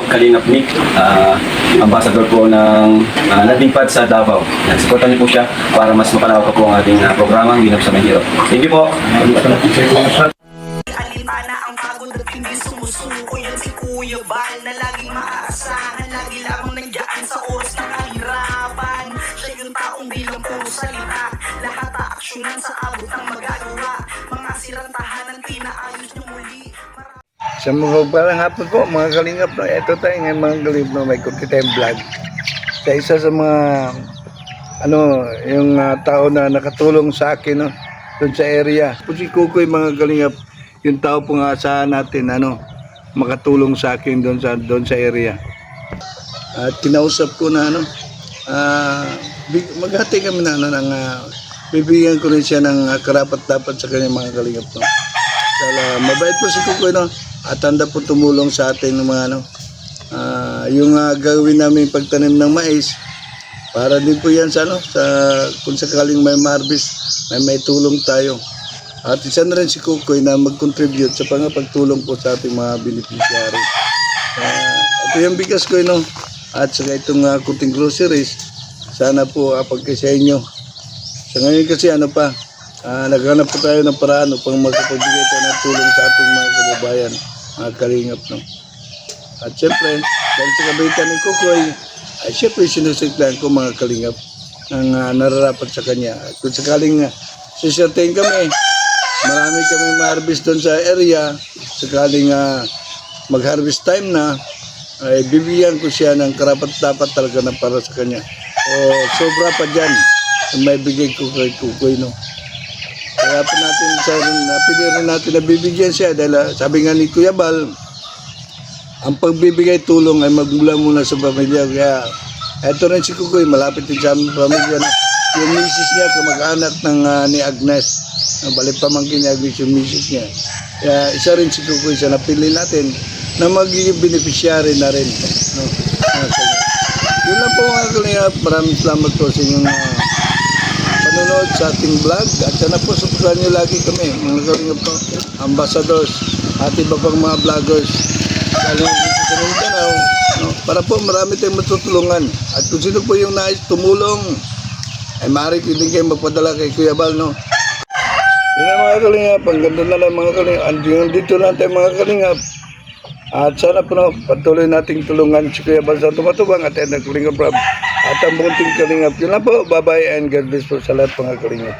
Kalingap Nick, ambassador po ng landing pad sa Davao. Nagsuportan niyo po siya para mas mapalawak pa po ang ating programang Ginap sa Mahirap. Thank you po. Alintana ang pagod at hindi sumusuko. Yan si Kuya Bal na laging maaasahan. Lagi lamang nandiyan sa oras ng kahirapan. Siya yung taong bilang puro salita. Lahat aaksyonan sa abot ng magagawa. Mga sirang tahanan pinaayos niyo muli. Sa mga parang hapon po, mga kalingap na ito tayo ngayon mga kalingap na may kunti tayong vlog. Sa isa sa mga yung tao na nakatulong sa akin doon sa area. Po si Kukoy mga kalingap, yung tao pong asahan natin makatulong sa akin doon sa area. At kinausap ko na maghati kami bibigyan ko rin siya ng karapat-dapat sa kanyang mga kalingap mabait po si Kukoy at handa po tumulong sa atin ng mga yung gagawin namin pagtanim ng mais para din po yan sa kung sakaling may harvest may tulong tayo. At isa na rin si Kukoy na mag-contribute sa pagtulong po sa ating mga beneficiary. Ito yung bigas ko at saka itong kunting groceries. Sana po pagka sa inyo. Sa ngayon kasi naghanap po tayo ng paraan upang magpapagbigay tayo ng tulong sa ating mga kababayan, mga kalingap At syempre, dahil sa kabaitan ni Kukoy, ay syempre sinusiklan ko mga kalingap ang nararapat sa kanya. At kung sakaling sisertain kami, marami kami ma-harvest doon sa area, sakaling mag-harvest time na, ay bibigyan ko siya ng karapat-dapat talaga na para sa kanya. O sobra pa dyan, may bigay ko kay Kukoy Kaya po napili rin natin na bibigyan siya dahil sabi nga ni Kuya Bal, ang pagbibigay tulong ay magmula muna sa pamilya. Kaya eto rin si Kukoy, malapit din sa aming pamilya yung misis niya, kamag-anak ni Agnes. Balik pamangkin ni Agnes yung misis niya. Kaya isa rin si Kukoy sa napili natin na magiging beneficiary na rin. Yun lang po mga kalingap. Maraming salamat po sa inyong panonood sa ating vlog at sana po supportan nyo lagi kami mga kalingap ambassadors at iba pang mga vloggers lalo dito sa Mindanao para po marami tayong matutulungan at kung sino po yung nais tumulong ay maaari din kayo magpadala kay Kuya Bal yun na mga kalingap, ang ganda na lang mga kalingap dito lang tayo mga kalingap at sana po patuloy nating tulungan si Kuya Bal sa tumatubang at kalingap at ang bunting kalingap. Yun lang po. Bye-bye and God bless po sa lahat mga kalingap.